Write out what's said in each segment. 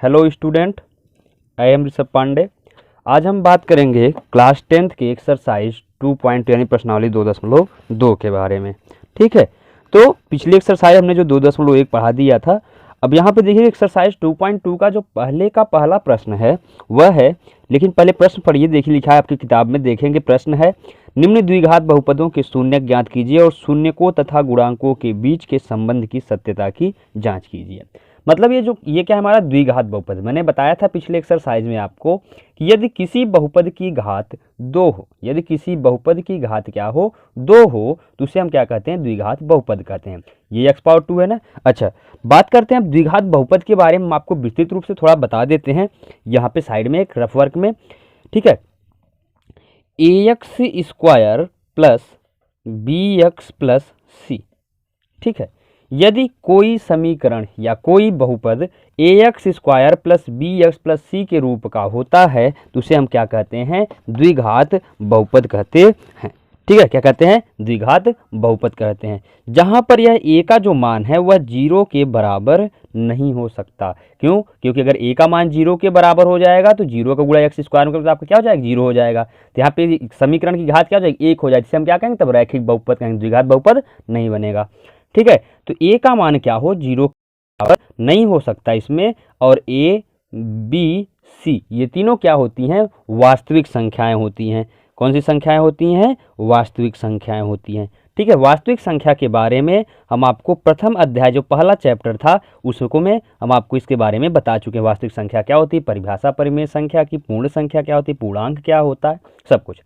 Hello student, I am Rishabh Pandey. आज हम बात करेंगे क्लास 10th के एक्सरसाइज 2 यानी प्रश्नावली 2.2 के बारे में। ठीक है, तो पिछली एक्सरसाइज हमने जो 2.1 पढ़ा दिया था। अब यहाँ पे देखिए एक्सरसाइज 2.2 का जो पहला प्रश्न है वह है, लेकिन पहले प्रश्न पढ़िए। देखिए लिखा है आपकी किताब में, देखेंगे। प्रश्न है, निम्न द्विघात बहुपदों के शून्य ज्ञात कीजिए और शून्यकों तथा गुणांकों के बीच के संबंध की सत्यता की जांच कीजिए। मतलब ये क्या है, हमारा द्विघात बहुपद। मैंने बताया था पिछले एक्सरसाइज में आपको कि यदि किसी बहुपद की घात 2 हो, यदि किसी बहुपद की घात क्या हो, 2 हो, तो उसे हम क्या कहते हैं, द्विघात बहुपद कहते हैं। ये x पावर 2 है ना। अच्छा, बात करते हैं अब द्विघात बहुपद के बारे में। हम आपको विस्तृत रूप से थोड़ा बता देते हैं यहाँ पे साइड में एक रफ वर्क में। ठीक है, ax² plus bx plus c। ठीक है, यदि कोई समीकरण या कोई बहुपद ax² plus bx plus c के रूप का होता है तो उसे हम क्या कहते हैं, द्विघात बहुपद कहते हैं। ठीक है, क्या कहते हैं, द्विघात बहुपद कहते हैं। जहां पर यह a का जो मान है वह 0 के बराबर नहीं हो सकता। क्यों? क्योंकि अगर a का मान 0 के बराबर हो जाएगा तो 0 का गुणा x² में आपका क्या हो जाएगा, 0 हो जाएगा। तो यहाँ पे समीकरण की घात क्या हो जाएगी, 1 हो जाएगी। जिसे हम क्या कहेंगे, तब रैखिक बहुपद कहेंगे, द्विघात बहुपद नहीं बनेगा। ठीक है, तो a का मान क्या हो, 0 के बराबर नहीं हो सकता इसमें। और a, b, c ये तीनों क्या होती हैं, वास्तविक संख्याएं होती हैं। कौन सी संख्याएं होती हैं, वास्तविक संख्याएं होती हैं। ठीक है, वास्तविक संख्या के बारे में हम आपको प्रथम अध्याय जो पहला चैप्टर था उसको में हम आपको इसके बारे में बता चुके हैं। वास्तविक संख्या क्या होती है, परिभाषा परिमेय संख्या की, पूर्ण संख्या क्या होती है, पूर्णांक क्या होता है, सब कुछ।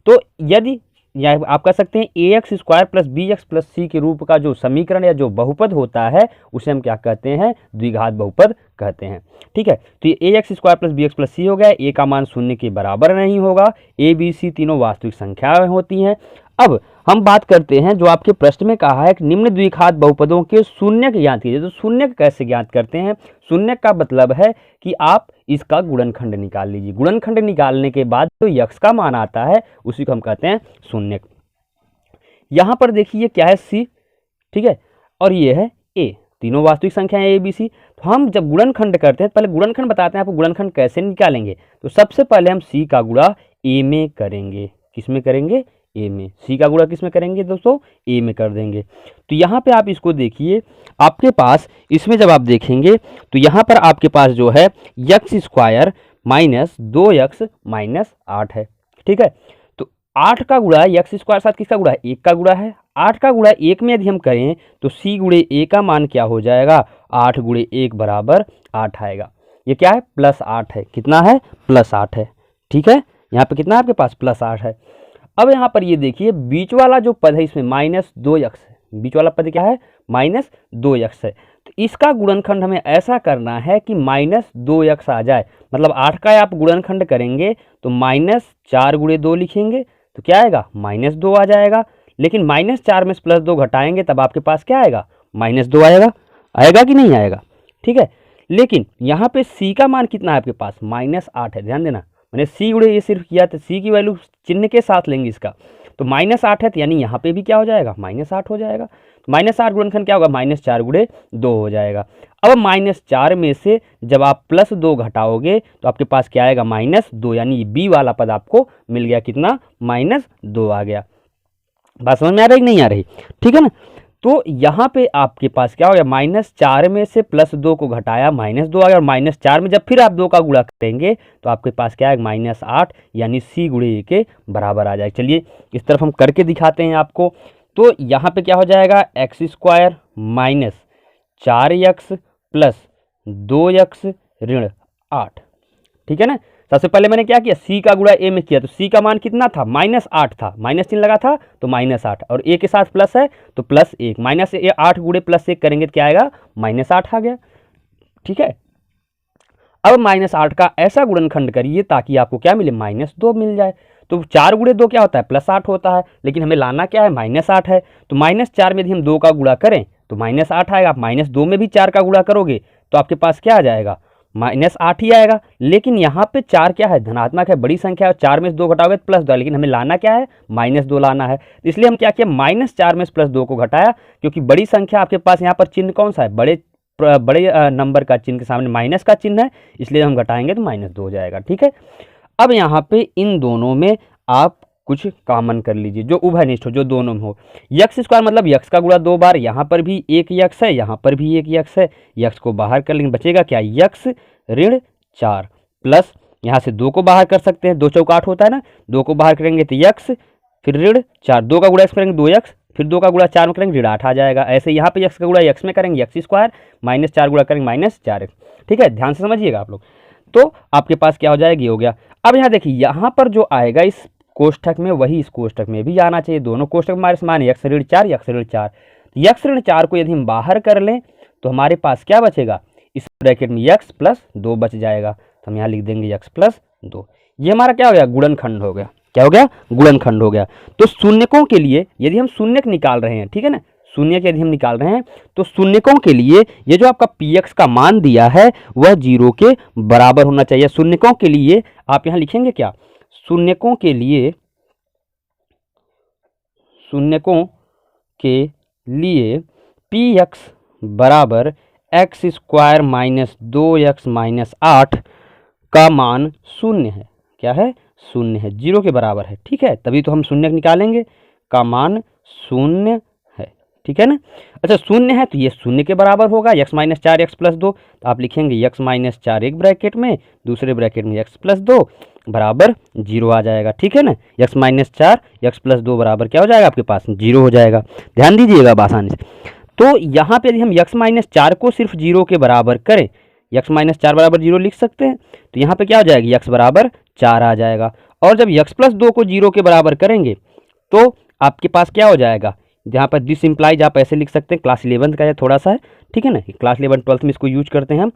तो यदि या आप कह सकते हैं ax² plus bx plus c के रूप का जो समीकरण या जो बहुपद होता है उसे हम क्या कहते हैं, द्विघात बहुपद कहते हैं। ठीक है, तो ये ax² plus bx plus c हो गया। a का मान 0 के बराबर नहीं होगा। a, b, c तीनों वास्तविक संख्याएं होती हैं। अब हम बात करते हैं जो आपके प्रश्न में कहा है कि निम्न द्विघात बहुपदों के शून्य ज्ञात कीजिए। तो शून्य कैसे ज्ञात करते हैं, शून्य का मतलब है कि आप इसका गुणनखंड निकाल लीजिए। गुणनखंड निकालने के बाद जो यक्ष का मान आता है उसी को हम कहते हैं शून्य। यहां पर देखिए क्या है, c। ठीक है, और ये है a। तीनों वास्तविक संख्याएं a, b, c। तो हम जब गुणनखंड करते हैं, पहले गुणनखंड बताते हैं आपको गुणनखंड कैसे निकालेंगे। तो सबसे पहले हम c का गुणा a में करेंगे। किस में करेंगे, a में। c का गुणा किस में करेंगे दोस्तों, a में कर देंगे। तो यहाँ पे आप इसको देखिए, आपके पास इसमें जब आप देखेंगे तो यहाँ पर आपके पास जो है x² माइनस 2x माइनस 8 है। ठीक है, तो 8 का गुणा x² साथ किसका गुणा है, 1 का गुणा है। 8 का गुणा 1 में यदि हम करें तो c गुणे a का मान क्या हो जाएगा, 8 गुणे 1 बराबर 8 आएगा। ये क्या है, प्लस 8 है। कितना है, प्लस 8 है। ठीक है, यहाँ पे कितना है आपके पास, प्लस 8 है। अब यहाँ पर ये देखिए बीच वाला जो पद है इसमें -2x है। बीच वाला पद क्या है, -2x है। तो इसका गुणनखंड हमें ऐसा करना है कि -2x आ जाए। मतलब 8 का आप गुणनखंड करेंगे तो -4 गुणे 2 लिखेंगे तो क्या आएगा, -2 आ जाएगा। लेकिन -4 में से +2 घटाएंगे तब आपके पास क्या आएगा, -2 आएगा। आएगा कि नहीं आएगा। ठीक है, लेकिन यहाँ पे c का मान कितना है आपके पास, -8 है। ध्यान देना, मैंने c गुणे ये सिर्फ किया तो c की वैल्यू चिन्ह के साथ लेंगे इसका। तो -8 है तो यानी यहाँ पे भी क्या हो जाएगा, -8 हो जाएगा। -8 गुणनखंड क्या होगा, -4 गुणे 2 हो जाएगा। अब -4 में से जब आप +2 घटाओगे तो आपके पास क्या आएगा, -2, यानी b वाला पद आपको मिल गया। कितना, -2 आ गया। बात समझ में आ रही कि नहीं आ रही, ठीक है ना। तो यहाँ पे आपके पास क्या हो गया, -4 में से +2 को घटाया, -2 आ गया। और -4 में जब फिर आप 2 का गुणा करेंगे तो आपके पास क्या आएगा, -8, यानी c गुणे a के बराबर आ जाएगा। चलिए इस तरफ हम करके दिखाते हैं आपको। तो यहाँ पे क्या हो जाएगा, x² minus 4x plus 2x ऋण 8। ठीक है ना। सबसे पहले मैंने क्या किया, c का गुणा a में किया। तो c का मान कितना था, -8 था। माइनस चिन्ह लगा था तो -8, और a के साथ प्लस है तो +1। -8 गुणे +1 करेंगे तो क्या आएगा, -8 आ गया। ठीक है, अब -8 का ऐसा गुणनखंड करिए ताकि आपको क्या मिले, -2 मिल जाए। तो 4 गुणे 2 क्या होता है, +8 होता है। लेकिन हमें लाना क्या है, -8 है। तो -4 में यदि हम 2 का गुणा करें तो -8 आएगा। -2 में भी 4 का गुणा करोगे तो आपके पास क्या आ जाएगा, -8 ही आएगा। लेकिन यहाँ पे 4 क्या है, धनात्मक है, बड़ी संख्या है। 4 में से 2 घटाओगे तो +2, लेकिन हमें लाना क्या है, -2 लाना है। इसलिए हम क्या किया, -4 में से +2 को घटाया, क्योंकि बड़ी संख्या आपके पास यहाँ पर चिन्ह कौन सा है, बड़े बड़े नंबर का चिन्ह के सामने माइनस का चिन्ह है, इसलिए हम घटाएंगे तो -2 हो जाएगा। ठीक है, अब यहाँ पे इन दोनों में आप कुछ कॉमन कर लीजिए जो उभयनिष्ठ हो, जो दोनों में हो। यक्स स्क्वायर मतलब यक्स का गुणा 2 बार, यहाँ पर भी एक यक्स है, यहाँ पर भी एक यक्स है, यक्स को बाहर कर लेंगे, बचेगा क्या, यक्स ऋण 4 प्लस यहाँ से 2 को बाहर कर सकते हैं, 2 चौका 8 होता है ना, 2 को बाहर करेंगे तो यक्स फिर ऋण 4, 2 का गुणा एक्स करेंगे 2 यक्स, फिर 2 का गुणा 4 में करेंगे ऋण 8 आ जाएगा। ऐसे यहाँ पे यक्स का गुणा यक्स में करेंगे यक्स स्क्वायर, -4 गुणा करेंगे -4x। ठीक है, ध्यान से समझिएगा आप लोग। तो आपके पास क्या हो जाएगी, हो गया। अब यहाँ देखिए, यहाँ पर जो आएगा इस कोष्ठक में वही इस कोष्ठक में भी आना चाहिए। दोनों कोष्ठक हमारे समान, यक्स ऋण 4 यक्स ऋण 4। यक्स ऋण 4 को यदि हम बाहर कर लें तो हमारे पास क्या बचेगा, इस ब्रैकेट में यक्स प्लस 2 बच जाएगा, तो हम यहाँ लिख देंगे यक्स प्लस 2। ये हमारा क्या हो गया, गुणनखंड हो गया। क्या हो गया, गुणनखंड हो गया। तो शून्यकों के लिए यदि हम शून्यक निकाल रहे हैं, ठीक है ना, शून्यक यदि हम निकाल रहे हैं तो शून्यकों के लिए ये जो आपका px का मान दिया है वह 0 के बराबर होना चाहिए। शून्यकों के लिए आप यहाँ लिखेंगे क्या, शून्यकों के लिए px बराबर x square minus 2x minus 8 का मान शून्य है। क्या है, शून्य है, 0 के बराबर है। ठीक है, तभी तो हम शून्यक निकालेंगे, का मान शून्य है। ठीक है ना, अच्छा शून्य है तो ये शून्य के बराबर होगा, x माइनस 4 x प्लस 2, तो आप लिखेंगे x माइनस 4 एक ब्रैकेट में, दूसरे ब्रैकेट में x प्लस 2 बराबर 0 आ जाएगा। ठीक है ना, x माइनस 4 x प्लस 2 बराबर क्या हो जाएगा आपके पास, 0 हो जाएगा। ध्यान दीजिएगा अब आसानी से। तो यहाँ पे यदि हम x माइनस 4 को सिर्फ 0 के बराबर करें, x माइनस 4 बराबर 0 लिख सकते हैं, तो यहाँ पे क्या हो जाएगी, x बराबर 4 आ जाएगा। और जब x प्लस 2 को 0 के बराबर करेंगे तो आपके पास क्या हो जाएगा, जहाँ पर दिस इम्प्लाइज आप ऐसे लिख सकते हैं, क्लास 11 का है थोड़ा सा है। ठीक है ना, क्लास 11 12th में इसको यूज करते हैं हम।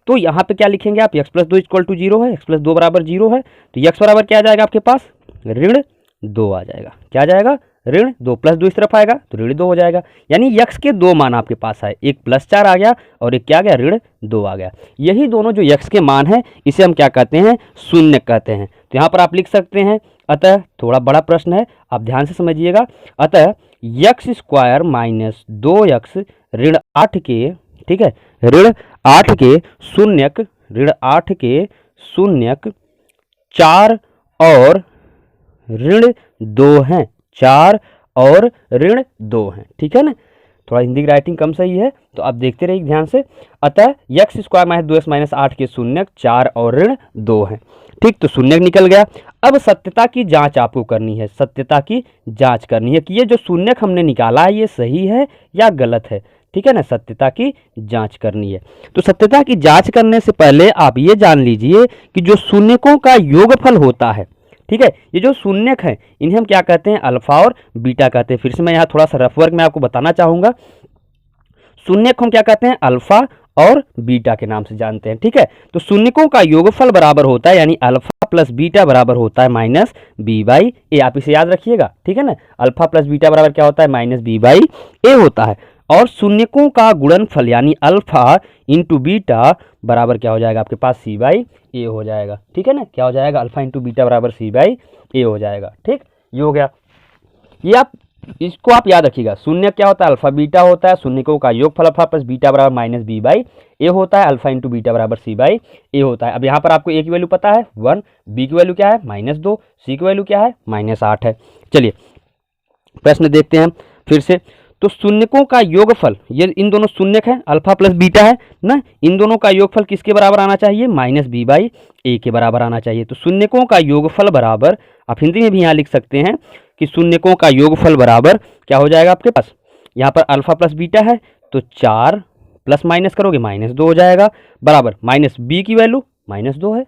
तो यहाँ पे क्या लिखेंगे आप, x प्लस 2 इक्वल टू 0 है, x प्लस 2 बराबर 0 है, तो x बराबर क्या आ जाएगा आपके पास, ऋण 2 आ जाएगा। क्या आ जाएगा, ऋण 2, प्लस 2 इस तरफ आएगा तो ऋण 2 हो जाएगा। यानी x के 2 मान आपके पास आए, एक प्लस 4 आ गया और एक क्या आ गया, ऋण 2 आ गया। यही दोनों जो x के मान है इसे हम क्या कहते हैं, शून्य कहते हैं। तो यहाँ पर आप लिख सकते हैं, अतः थोड़ा बड़ा प्रश्न है, आप ध्यान से समझिएगा। अतः x स्क्वायर माइनस 2x ऋण 8 के, ठीक है, ऋण 8 के शून्यक, ऋण 8 के शून्यक 4 और ऋण 2 हैं, 4 और ऋण 2 हैं। ठीक है ना, थोड़ा हिंदी की राइटिंग कम सही है तो आप देखते रहिए ध्यान से। अतः x square minus 2x minus 8 के शून्यक 4 और ऋण 2 हैं। ठीक, तो शून्यक निकल गया। अब सत्यता की जांच आपको करनी है, सत्यता की जांच करनी है कि ये जो शून्यक हमने निकाला है ये सही है या गलत है। ठीक है ना, सत्यता की जांच करनी है। तो सत्यता की जांच करने से पहले आप ये जान लीजिए कि जो शून्यकों का योगफल होता है, ठीक है, ये जो शून्यक हैं इन्हें हम क्या कहते हैं, अल्फा और बीटा कहते हैं। फिर से मैं यहाँ थोड़ा सा रफ वर्क में आपको बताना चाहूँगा, शून्यक हम क्या कहते हैं, अल्फा और बीटा के नाम से जानते हैं। ठीक है, तो शून्यकों का योगफल बराबर होता है, यानी अल्फा प्लस बीटा बराबर होता है माइनस बी बाई ए। आप इसे याद रखिएगा। ठीक है ना, अल्फा प्लस बीटा बराबर क्या होता है, माइनस बी बाई ए होता है। और शून्यकों का गुणनफल यानी अल्फा इंटू बीटा बराबर क्या हो जाएगा आपके पास, सी बाई ए हो जाएगा। ठीक है ना, क्या हो जाएगा, अल्फा इंटू बीटा बराबर सी बाई ए हो जाएगा। ठीक, ये हो गया। ये आप इसको आप याद रखिएगा, शून्य क्या होता है, अल्फा बीटा होता है, शून्यकों का योगफल अल्फा प्लस बीटा बराबर माइनस बी बाई ए होता है, अल्फा इंटू बीटा बराबर सी बाई ए होता है। अब यहाँ पर आपको ए की वैल्यू पता है 1, बी की वैल्यू क्या है -2, सी की वैल्यू क्या है -8 है। चलिए प्रश्न देखते हैं फिर से। तो शून्यकों का योगफल, ये इन दोनों शून्यक है, अल्फा प्लस बीटा है ना, इन दोनों का योगफल किसके बराबर आना चाहिए, माइनस बी बाई ए के बराबर आना चाहिए। तो शून्यकों का योगफल बराबर, आप हिंदी में भी यहाँ लिख सकते हैं कि शून्यकों का योगफल बराबर क्या हो जाएगा आपके पास, यहाँ पर अल्फा प्लस बीटा है तो 4 प्लस माइनस करोगे -2 हो जाएगा, बराबर माइनस बी की वैल्यू -2 है।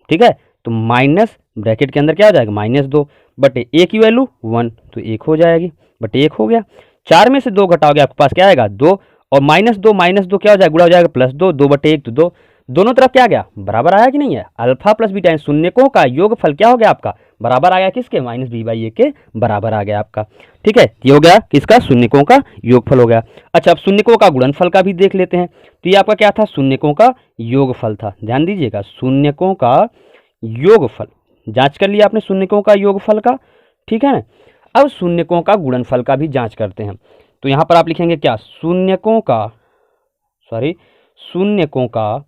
ठीक है, तो माइनस ब्रैकेट के अंदर क्या हो जाएगा, -2 बटे ए की वैल्यू 1 तो 1 हो जाएगी, बटे 1 हो गया। 4 में से 2 घटाओगे आपके पास क्या आएगा, 2, और -2 क्या हो जाएगा, गुणा हो जाएगा +2, 2 बटे 1 तो 2, दोनों तरफ क्या आ गया, बराबर आया कि नहीं है। अल्फा प्लस बीटा शून्यकों का योगफल क्या हो गया आपका, बराबर आ गया किसके, माइनस बी बाई ए के बराबर आ गया आपका। ठीक है, ये हो गया किसका, शून्यकों का योगफल हो गया। अच्छा, अब शून्यकों का गुणनफल का भी देख लेते हैं। तो ये आपका क्या था, शून्यकों का योगफल था। ध्यान दीजिएगा, शून्यकों का योगफल, जांच कर लिया आपने शून्यकों का योगफल का। ठीक है ना, अब शून्यकों का गुणनफल का भी जांच करते हैं। तो यहाँ पर आप लिखेंगे क्या, शून्यकों सॉरी शून्यकों का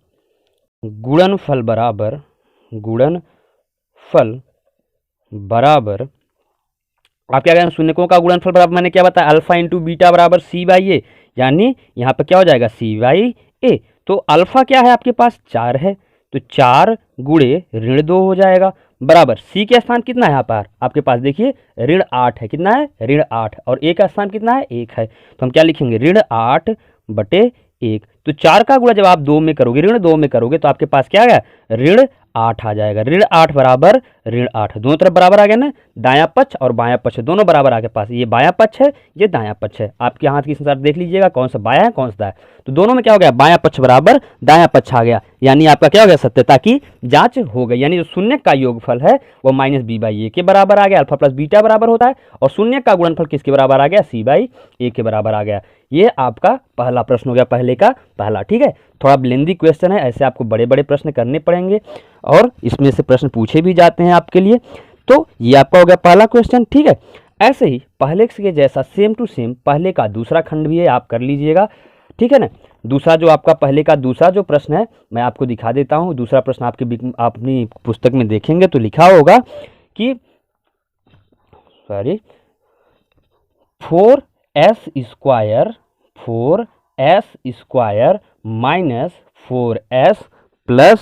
गुणनफल बराबर आप क्या करें, शून्यकों का गुणनफल बराबर मैंने क्या बताया, अल्फा इंटू बीटा बराबर सी बाई ए, यानी यहाँ पर क्या हो जाएगा सी बाई ए। तो अल्फा क्या है आपके पास 4 है, तो 4 गुणे ऋण 2 हो जाएगा बराबर सी के स्थान कितना है यहाँ पर आपके पास देखिए ऋण 8 है, कितना है ऋण 8, और ए का स्थान कितना है 1 है, तो हम क्या लिखेंगे ऋण 8 बटे 1। तो 4 का गुणा जब आप 2 में करोगे, ऋण 2 में करोगे तो आपके पास क्या आ गया ऋण 8 आ जाएगा, ऋण 8 बराबर ऋण 8, दोनों तरफ बराबर आ गया ना, दायां पक्ष और बायां पक्ष दोनों बराबर आपके पास, ये बायां पक्ष है ये दायां पक्ष है, आपके हाथ के अनुसार देख लीजिएगा कौन सा बायां है कौन सा दायां, तो दोनों में क्या हो गया बायां पक्ष बराबर दायां पक्ष आ गया, यानी आपका क्या हो गया सत्यता की जांच हो गई, यानी जो शून्य का योगफल है वो माइनस बी बाई ए के बराबर आ गया, अल्फा प्लस बीटा बराबर होता है, और शून्य का गुणनफल किसके बराबर आ गया सी बाई ए के बराबर आ गया। ये आपका पहला प्रश्न हो गया, पहले का पहला, ठीक है। थोड़ा लेंथी क्वेश्चन है, ऐसे आपको बड़े बड़े प्रश्न करने पड़ेंगे और इसमें से प्रश्न पूछे भी जाते हैं आपके लिए, तो ये आपका हो गया पहला क्वेश्चन, ठीक है। ऐसे ही पहले के जैसा सेम टू सेम पहले का दूसरा खंड भी है, आप कर लीजिएगा, ठीक है ना। दूसरा जो आपका पहले का दूसरा जो प्रश्न है मैं आपको दिखा देता हूँ, दूसरा प्रश्न आपके अपनी पुस्तक में देखेंगे तो लिखा होगा कि sorry 4s square minus 4s plus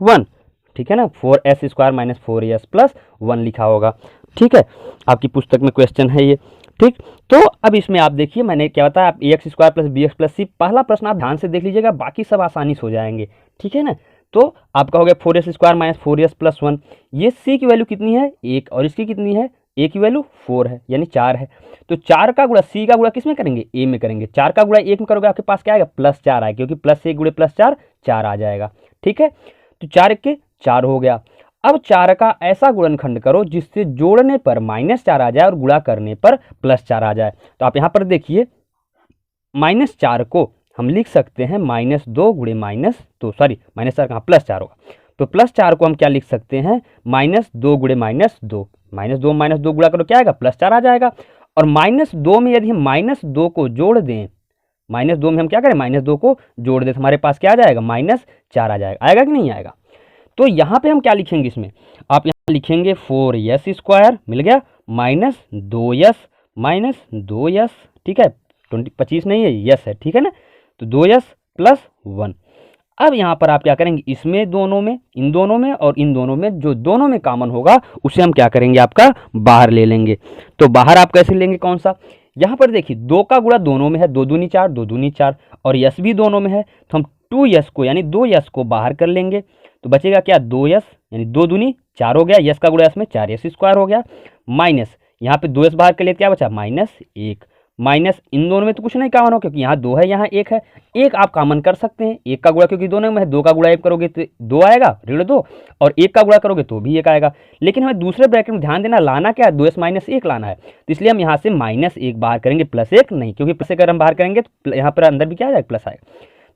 1, ठीक है ना, 4s square minus 4s plus 1 लिखा होगा, ठीक है, आपकी पुस्तक में क्वेश्चन है ये, ठीक। तो अब इसमें आप देखिए मैंने क्या बताया, आप a x square plus b x plus c, पहला प्रश्न आप ध्यान से देख लीजिएगा, बाकी सब आसानी से हो जाएंगे, ठीक है ना। तो आपका हो गया 4s square minus 4s plus 1, ये सी की वैल्यू कितनी है 1 और इसकी कितनी है ए की वैल्यू 4 है यानी 4 है, तो 4 का गुणा सी का गुणा किस में करेंगे ए में करेंगे, 4 का गुणा 1 में करोगे आपके पास क्या आएगा प्लस 4 आएगा, क्योंकि प्लस 1 गुणे प्लस 4 4 आ जाएगा, ठीक है। तो 4 के 4 हो गया। अब 4 का ऐसा गुणनखंड करो जिससे जोड़ने पर -4 आ जाए और गुणा करने पर +4 आ जाए। तो आप यहाँ पर देखिए -4 को हम लिख सकते हैं -2 गुणे -2 सॉरी -4 कहाँ +4 होगा, तो +4 को हम क्या लिख सकते हैं -2 गुणे -2, -2 गुणा करो क्या आएगा +4 आ जाएगा। और -2 में यदि हम -2 को जोड़ दें, -2 में हम क्या करें -2 को जोड़ दें तो हमारे पास क्या आ जाएगा -4 आ जाएगा, आएगा कि नहीं आएगा। तो यहाँ पे हम क्या लिखेंगे इसमें, आप यहाँ लिखेंगे 4s स्क्वायर मिल गया -2s, ठीक है 25 नहीं है यस है, ठीक है ना, तो 2s प्लस 1। अब यहाँ पर आप क्या करेंगे इसमें दोनों में इन दोनों में और इन दोनों में जो दोनों में कॉमन होगा उसे हम क्या करेंगे आपका बाहर ले लेंगे। तो बाहर आप कैसे लेंगे कौन सा, यहाँ पर देखिए 2 का गुणा दोनों में है 2 दूनी 4 2 दूनी 4 और यस भी दोनों में है, तो हम 2s को यानी 2s को बाहर कर लेंगे, तो बचेगा क्या 2s यानी 2 दूनी 4 हो गया, यस का गुणा इसमें 4s स्क्वायर हो गया, माइनस यहाँ पे 2s बाहर कर लिए क्या बचा -1, माइनस इन दोनों में तो कुछ नहीं कॉमन हो क्योंकि यहाँ 2 है यहाँ 1 है, 1 आप कॉमन कर सकते हैं, 1 का गुणा क्योंकि दोनों में है 2 का गुणा 1 करोगे तो 2 आएगा ऋण 2 और 1 का गुणा करोगे तो भी 1 आएगा, लेकिन हमें दूसरे ब्रैकेट में ध्यान देना लाना क्या है 2s - 1 लाना है, तो इसलिए हम यहाँ से -1 बाहर करेंगे +1 नहीं, क्योंकि प्लस अगर हम बाहर करेंगे तो यहाँ पर अंदर भी क्या आएगा प्लस आएगा,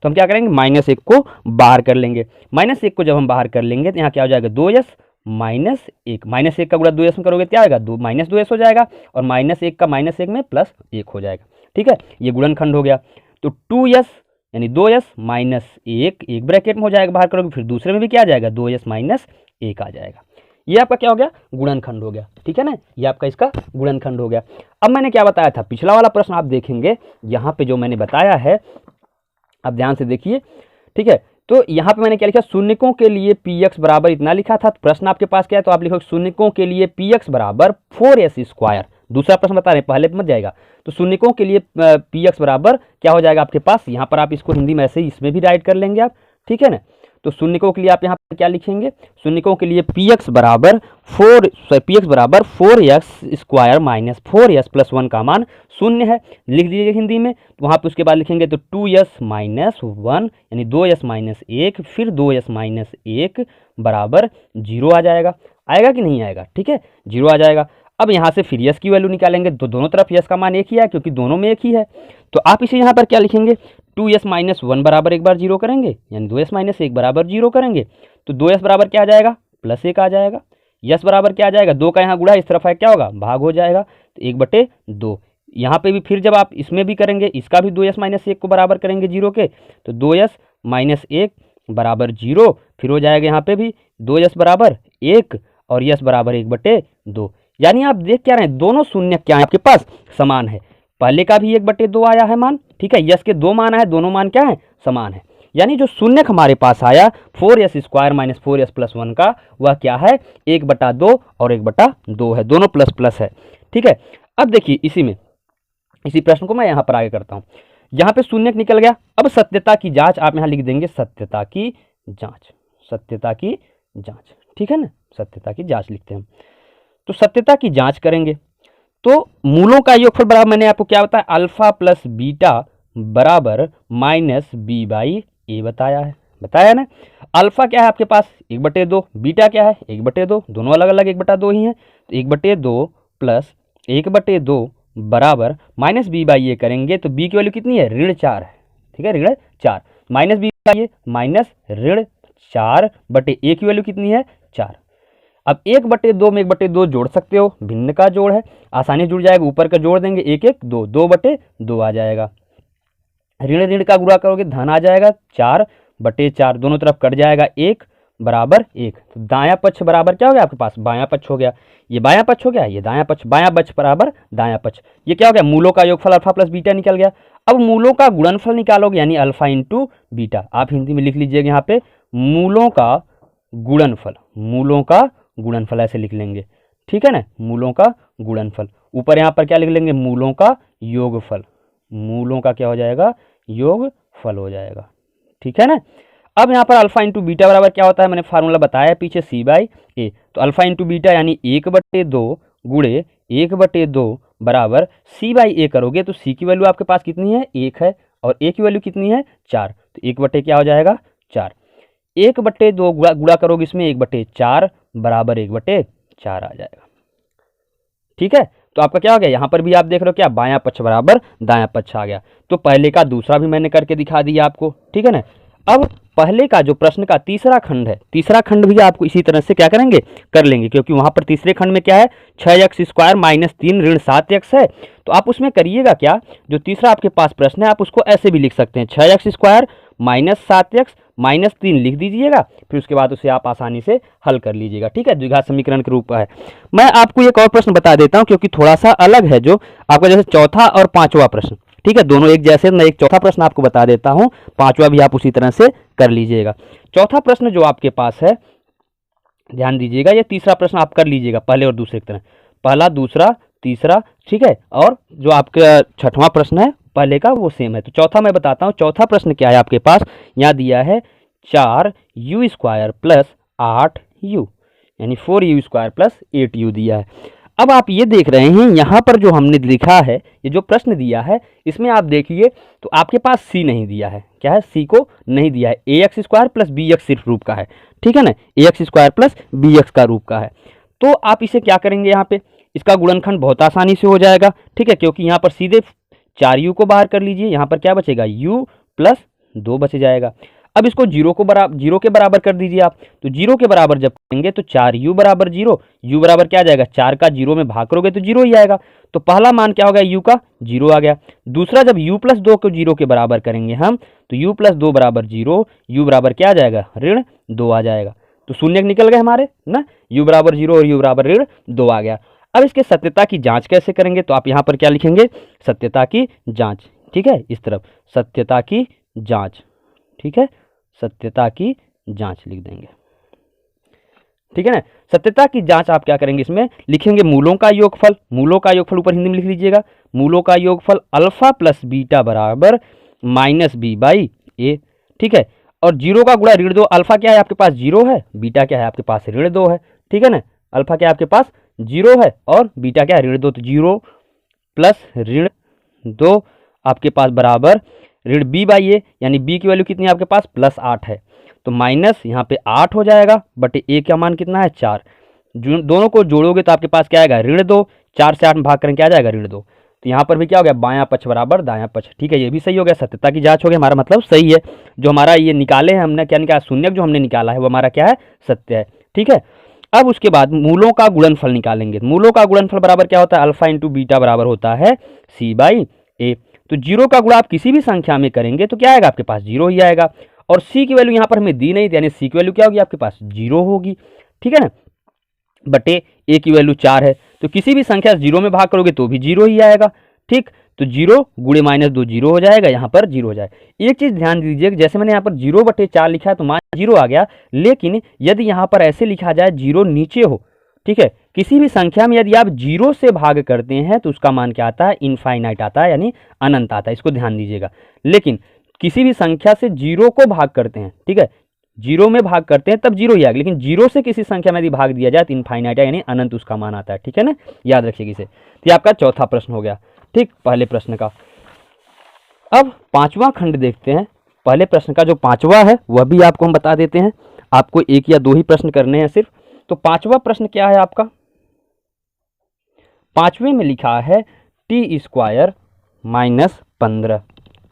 तो हम क्या करेंगे -1 को बाहर कर लेंगे, -1 को जब हम बाहर कर लेंगे तो यहाँ क्या हो जाएगा 2s -1 का गुणा 2s में करोगे क्या आएगा -2s हो जाएगा और -1 का -1 में +1 हो जाएगा, ठीक है, ये गुणनखंड हो गया। तो 2s यानी 2s -1 एक ब्रैकेट में हो जाएगा बाहर करोगे, फिर दूसरे में भी क्या आ जाएगा 2s - 1 आ जाएगा, ये आपका क्या हो गया गुणनखंड हो गया, ठीक है ना, ये आपका इसका गुणनखंड हो गया। अब मैंने क्या बताया था पिछला वाला प्रश्न आप देखेंगे यहाँ पे जो मैंने बताया है आप ध्यान से देखिए, ठीक है। तो यहाँ पे मैंने क्या लिखा शून्यकों के लिए px बराबर इतना लिखा था, प्रश्न आपके पास क्या है तो आप लिखो शून्यकों के लिए px बराबर 4s स्क्वायर, दूसरा प्रश्न बता रहे हैं पहले पे मत जाएगा, तो शून्यकों के लिए px बराबर क्या हो जाएगा आपके पास, यहाँ पर आप इसको हिंदी में ऐसे ही इसमें भी राइट कर लेंगे आप, ठीक है ना। तो शून्यकों के लिए आप यहाँ पर क्या लिखेंगे, शून्यकों के लिए px बराबर 4s square minus 4s plus 1 का मान 0 है, लिख दीजिएगा हिंदी में, तो वहाँ पे उसके बाद लिखेंगे तो 2s - 1 यानी 2s - 1 फिर 2s - 1 बराबर 0 आ जाएगा, आएगा कि नहीं आएगा, ठीक है 0 आ जाएगा। अब यहाँ से फिर यस की वैल्यू निकालेंगे तो दोनों तरफ यस का मान एक ही है क्योंकि दोनों में एक ही है, तो आप इसे यहाँ पर क्या लिखेंगे 2s - 1 बराबर एक बार 0 करेंगे यानी 2s - 1 बराबर 0 करेंगे, तो 2s बराबर क्या आ जाएगा +1 आ जाएगा, यस बराबर क्या आ जाएगा 2 का यहाँ गुणा इस तरफ है क्या होगा भाग हो जाएगा, तो 1/2 यहाँ पे भी फिर जब आप इसमें भी करेंगे, इसका भी 2s माइनस 1 को बराबर करेंगे 0 के, तो 2s माइनस 1 बराबर 0, फिर हो जाएगा यहाँ पे भी 2s बराबर 1 और यस बराबर 1/2। यानी आप देख क्या रहे हैं, दोनों शून्य क्या है आपके पास, समान है। पहले का भी 1/2 आया है मान, ठीक है, यस के 2 मान आए, दोनों मान क्या है, समान है। यानी जो शून्य हमारे पास आया 4s² माइनस 4s प्लस 1 का, वह क्या है, 1/2 और 1/2 है, दोनों प्लस प्लस है, ठीक है। अब देखिए इसी प्रश्न को मैं यहाँ पर आगे करता हूँ। यहाँ पे शून्य निकल गया। अब सत्यता की जांच आप यहाँ लिख देंगे, सत्यता की जांच, सत्यता की जांच, ठीक है ना, सत्यता की जांच लिखते हैं। तो सत्यता की जांच करेंगे तो मूलों का योगफल बराबर, मैंने आपको क्या बताया, अल्फा प्लस बीटा बराबर माइनस बी बाई ए बताया ना। अल्फा क्या है आपके पास 1/2, बीटा क्या है 1/2, दोनों अलग अलग 1/2 ही है, तो 1/2 प्लस 1/2 बराबर माइनस बी बाई ए करेंगे तो बी की वैल्यू कितनी है, ऋण 4 है, ठीक है, ऋण 4 minus B by A minus ऋण 4/ए की वैल्यू कितनी है 4। अब 1/2 में 1/2 जोड़ सकते हो, भिन्न का जोड़ है, आसानी जुड़ जाएगा, ऊपर का जोड़ देंगे 1 1 2, 2/2 आ जाएगा। ऋण ऋण का गुणा करोगे धन आ जाएगा, 4/4 दोनों तरफ कट जाएगा, 1 बराबर 1। तो दायां पक्ष बराबर क्या हो गया आपके पास, बायां पक्ष हो गया, ये बायां पक्ष हो गया, ये दायां पक्ष, बायां पक्ष बराबर दायां पक्ष। ये क्या हो गया, मूलों का योगफल अल्फा प्लस बीटा निकल गया। अब मूलों का गुणनफल निकालोगे, यानी अल्फा इंटू बीटा, आप हिंदी में लिख लीजिएगा यहाँ पे मूलों का गुणनफल, मूलों का गुणनफल ऐसे लिख लेंगे, ठीक है ना, मूलों का गुणनफल। ऊपर यहाँ पर क्या लिख लेंगे, मूलों का योगफल, मूलों का क्या हो जाएगा, योगफल हो जाएगा, ठीक है ना। अब यहाँ पर अल्फा इंटू बीटा बराबर क्या होता है, मैंने फार्मूला बताया पीछे, सी बाई ए। तो अल्फा इंटू बीटा यानी 1/2 गुणे 1/2 बराबर सी बाई ए करोगे तो सी की वैल्यू आपके पास कितनी है, 1 है, और ए की वैल्यू कितनी है 4, तो 1 क्या हो जाएगा 4। 1/2 गुणा करोगे इसमें 1/4 बराबर 1/4 आ जाएगा, ठीक है। तो आपका क्या हो गया, यहाँ पर भी आप देख रहे हो क्या, बायां पक्ष बराबर दायां पक्ष आ गया। तो पहले का दूसरा भी मैंने करके दिखा दिया आपको, ठीक है ना। अब पहले का जो प्रश्न का तीसरा खंड है, तीसरा खंड भी आपको इसी तरह से क्या करेंगे, कर लेंगे, क्योंकि वहां पर तीसरे खंड में क्या है, 6x² माइनस 3 ऋण 7x है। तो आप उसमें करिएगा क्या, जो तीसरा आपके पास प्रश्न है आप उसको ऐसे भी लिख सकते हैं, 6x² माइनस 7x माइनस 3 लिख दीजिएगा, फिर उसके बाद उसे आप आसानी से हल कर लीजिएगा, ठीक है, द्विघात समीकरण के रूप है। मैं आपको एक और प्रश्न बता देता हूं, क्योंकि थोड़ा सा अलग है जो आपका, जैसे चौथा और पांचवा प्रश्न, ठीक है, दोनों एक जैसे। मैं एक चौथा प्रश्न आपको बता देता हूं, पांचवा भी आप उसी तरह से कर लीजिएगा। चौथा प्रश्न जो आपके पास है, ध्यान दीजिएगा, ये तीसरा प्रश्न आप कर लीजिएगा पहले और दूसरे की तरह, पहला दूसरा तीसरा, ठीक है, और जो आपका छठवां प्रश्न है पहले का वो सेम है। तो चौथा मैं बताता हूँ, चौथा प्रश्न क्या है आपके पास, यहाँ दिया है 4u² प्लस 8u, यानी 4u² प्लस 8u दिया है। अब आप ये देख रहे हैं यहाँ पर जो हमने लिखा है, ये जो प्रश्न दिया है इसमें आप देखिए तो आपके पास सी नहीं दिया है, क्या है, सी को नहीं दिया है, ax² प्लस bx सिर्फ रूप का है, ठीक है ना, ax² प्लस bx का रूप का है। तो आप इसे क्या करेंगे, यहाँ पे इसका गुणनखंड बहुत आसानी से हो जाएगा, ठीक है, क्योंकि यहाँ पर सीधे 4u को बाहर कर लीजिए, यहाँ पर क्या बचेगा, u प्लस 2 बच जाएगा। अब इसको 0 के बराबर कर दीजिए आप, तो 0 के बराबर जब करेंगे तो 4u बराबर 0, u बराबर क्या आ जाएगा, 4 का 0 में भाग करोगे तो 0 ही आएगा। तो पहला मान क्या हो गया, u का 0 आ गया। दूसरा जब u प्लस 2 को 0 के बराबर करेंगे हम, तो u प्लस 2 बराबर 0, u बराबर क्या आ जाएगा, ऋण 2 आ जाएगा। तो शून्य निकल गए हमारे ना, u बराबर 0 और u बराबर ऋण 2 आ गया। अब इसके सत्यता की जांच कैसे करेंगे, तो आप यहाँ पर क्या लिखेंगे, सत्यता की जांच, ठीक है, इस तरफ सत्यता की जांच, ठीक है, सत्यता की जांच लिख देंगे, ठीक है ना। सत्यता की जांच आप क्या करेंगे, इसमें लिखेंगे मूलों का योगफल, मूलों का योगफल ऊपर हिंदी में लिख लीजिएगा, मूलों का योगफल अल्फा प्लस बीटा बराबर माइनस बी बाई ए, ठीक है, और 0 का गुणा ऋण 2, अल्फा क्या है आपके पास 0 है, बीटा क्या है आपके पास ऋण 2 है, ठीक है ना, अल्फा क्या है आपके पास 0 है और बीटा क्या है ऋण 2, तो 0 प्लस ऋण 2 आपके पास बराबर ऋण बी बाई ए, यानी बी की वैल्यू कितनी है आपके पास प्लस 8 है, तो माइनस यहाँ पे 8 हो जाएगा, बटे ए का मान कितना है 4, दोनों को जोड़ोगे तो आपके पास क्या आएगा ऋण 2, 4 से 8 में भाग करें क्या आ जाएगा ऋण 2। तो यहाँ पर भी क्या हो गया, बायां पक्ष बराबर दायां पक्ष, ठीक है, ये भी सही हो गया, सत्यता की जांच हो गई, हमारा मतलब सही है। जो हमारा ये निकाले हैं हमने, क्या निकाला, शून्य जो हमने निकाला है वो हमारा क्या है, सत्य है, ठीक है। अब उसके बाद मूलों का गुणनफल निकालेंगे। मूलों का गुणनफल बराबर क्या होता है, अल्फा इंटू बीटा बराबर होता है सी बाई ए। तो जीरो का गुणा आप किसी भी संख्या में करेंगे तो क्या आएगा, आपके पास जीरो ही आएगा। और सी की वैल्यू यहाँ पर हमें दी नहीं, यानी सी की वैल्यू क्या होगी, आपके पास जीरो होगी, ठीक है ना, बटे ए की वैल्यू 4 है। तो किसी भी संख्या जीरो में भाग करोगे तो भी जीरो ही आएगा, ठीक। तो जीरो गुणे -2 जीरो हो जाएगा, यहाँ पर जीरो हो जाएगा। एक चीज़ ध्यान दीजिए, जैसे मैंने यहाँ पर 0/4 लिखा है तो मान जीरो आ गया, लेकिन यदि यहाँ पर ऐसे लिखा जाए जीरो नीचे हो, ठीक है, किसी भी संख्या में यदि आप जीरो से भाग करते हैं तो उसका मान क्या आता है, इनफाइनाइट आता है, यानी अनंत आता है, इसको ध्यान दीजिएगा। लेकिन किसी भी संख्या से जीरो को भाग करते हैं, ठीक है, जीरो में भाग करते हैं तब जीरो ही आएगा, लेकिन जीरो से किसी संख्या में यदि भाग दिया जाए तो इनफाइनाइट यानी अनंत उसका मान आता है, ठीक है ना, याद रखिएगा इसे। तो ये आपका चौथा प्रश्न हो गया, ठीक, पहले प्रश्न का। अब पांचवा खंड देखते हैं। पहले प्रश्न का जो पांचवा है वह भी आपको हम बता देते हैं, आपको एक या दो ही प्रश्न करने हैं सिर्फ। तो पांचवा प्रश्न क्या है आपका, पांचवे में लिखा है टी स्क्वायर -15,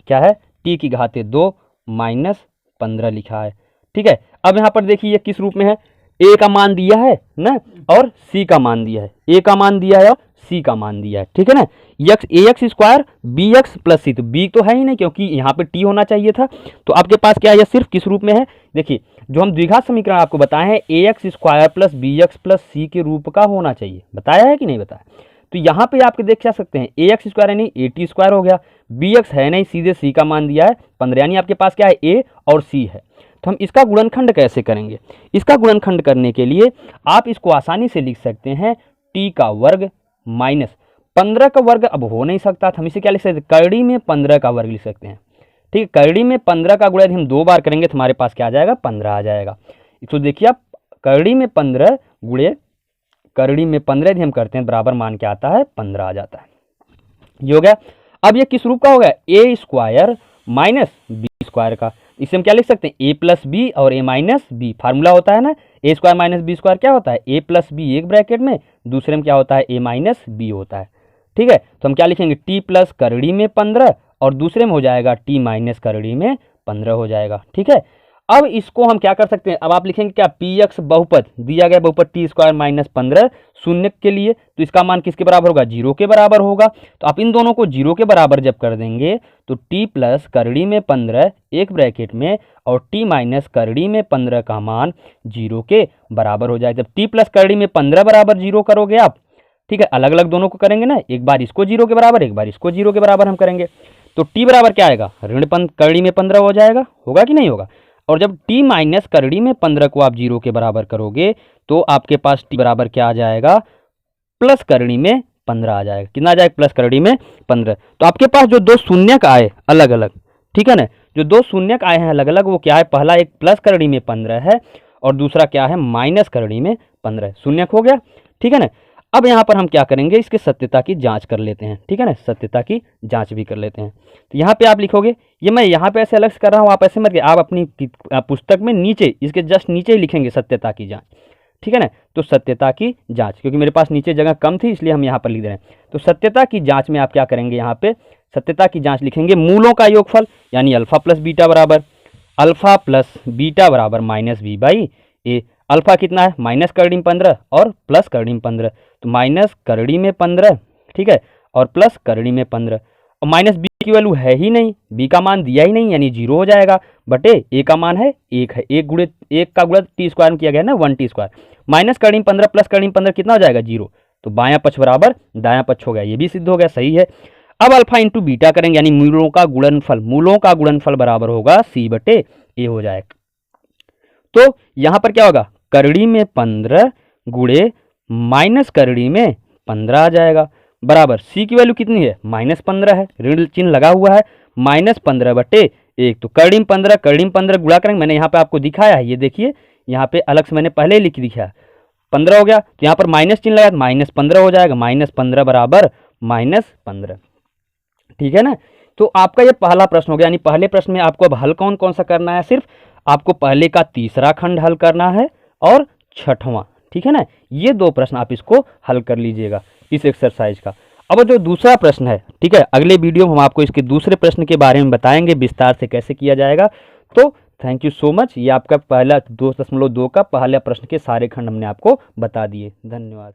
क्या है, टी की घाते 2 -15 लिखा है, ठीक है। अब यहाँ पर देखिए किस रूप में है, ए का मान दिया है ना और सी का मान दिया है, ए का मान दिया है और सी का मान दिया है, ठीक है ना। यक्स a x square b x plus c, तो बी तो है ही नहीं क्योंकि यहाँ पे टी होना चाहिए था। तो आपके पास क्या है, यह सिर्फ किस रूप में है, देखिए जो हम द्विघात समीकरण आपको बताए हैं a x square plus b x plus c के रूप का होना चाहिए, बताया है कि नहीं बताया। तो यहाँ पे आपके देख क्या सकते हैं, ए एक्स स्क्वायर यानी ए टी स्क्वायर हो गया, बी एक्स है नहीं, सीधे सी का मान दिया है 15, यानी आपके पास क्या है, ए और सी है। तो हम इसका गुणनखंड कैसे करेंगे, इसका गुणनखंड करने के लिए आप इसको आसानी से लिख सकते हैं टी का वर्ग -15 का वर्ग अब हो नहीं सकता, तो हम इसे क्या लिख सकते हैं, कड़ी में 15 का वर्ग लिख सकते हैं, ठीक है। कड़ी में 15 का गुणा यदि हम 2 बार करेंगे तो हमारे पास क्या आ जाएगा, 15 आ जाएगा। तो देखिए आप कड़ी में 15 गुणे कड़ी में 15 यदि हम करते हैं बराबर मान क्या आता है, 15 आ जाता है, ये हो गया। अब ये किस रूप का हो गया, ए स्क्वायर माइनस बी स्क्वायर का, इसे हम क्या लिख सकते हैं, ए प्लस बी और ए माइनस बी, फार्मूला होता है ना, ए स्क्वायर माइनस बी स्क्वायर क्या होता है, ए प्लस बी एक ब्रैकेट में, दूसरे में क्या होता है, ए माइनस बी होता है, ठीक है। तो हम क्या लिखेंगे, टी प्लस करड़ी में 15 और दूसरे में हो जाएगा टी माइनस करड़ी में 15 हो जाएगा, ठीक है। अब इसको हम क्या कर सकते हैं, अब आप लिखेंगे क्या, पी एक्स बहुपद दिया गया, बहुपद टी स्क्वायर -15 शून्य के लिए, तो इसका मान किसके बराबर होगा, जीरो के बराबर होगा। तो आप इन दोनों को जीरो के बराबर जब कर देंगे तो टी प्लस करड़ी में 15 एक ब्रैकेट में और टी माइनस करड़ी में 15 का मान जीरो के बराबर हो जाए। जब टी प्लस करड़ी में 15 बराबर जीरो करोगे आप, ठीक है, अलग अलग दोनों को करेंगे ना, एक बार इसको जीरो के बराबर एक बार इसको जीरो के बराबर हम करेंगे, तो टी बराबर क्या आएगा, ऋण करड़ी में 15 हो जाएगा, होगा कि नहीं होगा। और जब t माइनस करड़ी में 15 को आप जीरो के बराबर करोगे तो आपके पास t बराबर क्या आ जाएगा, प्लस करड़ी में 15 आ जाएगा, कितना आ जाएगा, प्लस करड़ी में 15। तो आपके पास जो दो शून्यक आए अलग अलग, ठीक है ना, जो दो शून्यक आए हैं अलग अलग, वो क्या है, पहला एक प्लस करड़ी में 15 है और दूसरा क्या है, माइनस करड़ी में 15 शून्यक हो गया, ठीक है ना। अब यहाँ पर हम क्या करेंगे, इसके सत्यता की जांच कर लेते हैं, ठीक है ना, सत्यता की जांच भी कर लेते हैं। तो यहाँ पे आप लिखोगे, ये मैं यहाँ पे ऐसे अलग से कर रहा हूँ, आप ऐसे मत, आप अपनी पुस्तक में नीचे इसके जस्ट नीचे ही लिखेंगे सत्यता की जांच, ठीक है ना। तो सत्यता की जांच, क्योंकि मेरे पास नीचे जगह कम थी इसलिए हम यहाँ पर लिख दे रहे हैं। तो सत्यता की जांच में आप क्या करेंगे, यहाँ पे सत्यता की जांच लिखेंगे, मूलों का योगफल यानी अल्फा प्लस बीटा बराबर अल्फा प्लस बीटा बराबर -b बाई ए। अल्फा कितना है, माइनस करड़ी में 15 और प्लस करड़ी में 15, तो माइनस करड़ी में 15, ठीक है, और प्लस करड़ी में 15, और माइनस बी की वैल्यू है ही नहीं, बी का मान दिया ही नहीं, यानी जीरो हो जाएगा, बटे ए का मान है एक है, एक गुणे एक का गुणा टी स्क्वायर में किया गया ना 1 t² माइनस करड़ी में 15 प्लस करड़ी में 15 कितना हो जाएगा, जीरो। तो बायां पक्ष बराबर दायां पक्ष हो गया, ये भी सिद्ध हो गया, सही है। अब अल्फा इंटू बीटा करेंगे यानी मूलों का गुणनफल बराबर होगा सी बटे ए हो जाएगा। तो यहाँ पर क्या होगा, करड़ी में 15 गुणे माइनस करड़ी में 15 आ जाएगा, बराबर सी की वैल्यू कितनी है, -15 है, ऋण चिन्ह लगा हुआ है, -15 बटे 1। तो करड़ी में 15 गुणा करेंगे, मैंने यहाँ पे आपको दिखाया है, ये देखिए यहाँ पे अलग से मैंने पहले ही लिख दिया, 15 हो गया, तो यहाँ पर माइनस चिन्ह लगा, -15 हो जाएगा, -15 बराबर -15, ठीक है ना। तो आपका ये पहला प्रश्न हो गया, यानी पहले प्रश्न में आपको अब हल कौन कौन सा करना है, सिर्फ आपको पहले का तीसरा खंड हल करना है और छठवां, ठीक है ना, ये दो प्रश्न आप इसको हल कर लीजिएगा इस एक्सरसाइज का। अब जो दूसरा प्रश्न है, ठीक है, अगले वीडियो में हम आपको इसके दूसरे प्रश्न के बारे में बताएंगे विस्तार से कैसे किया जाएगा। तो थैंक यू सो मच। ये आपका पहला 2.2 का पहला प्रश्न के सारे खंड हमने आपको बता दिए। धन्यवाद।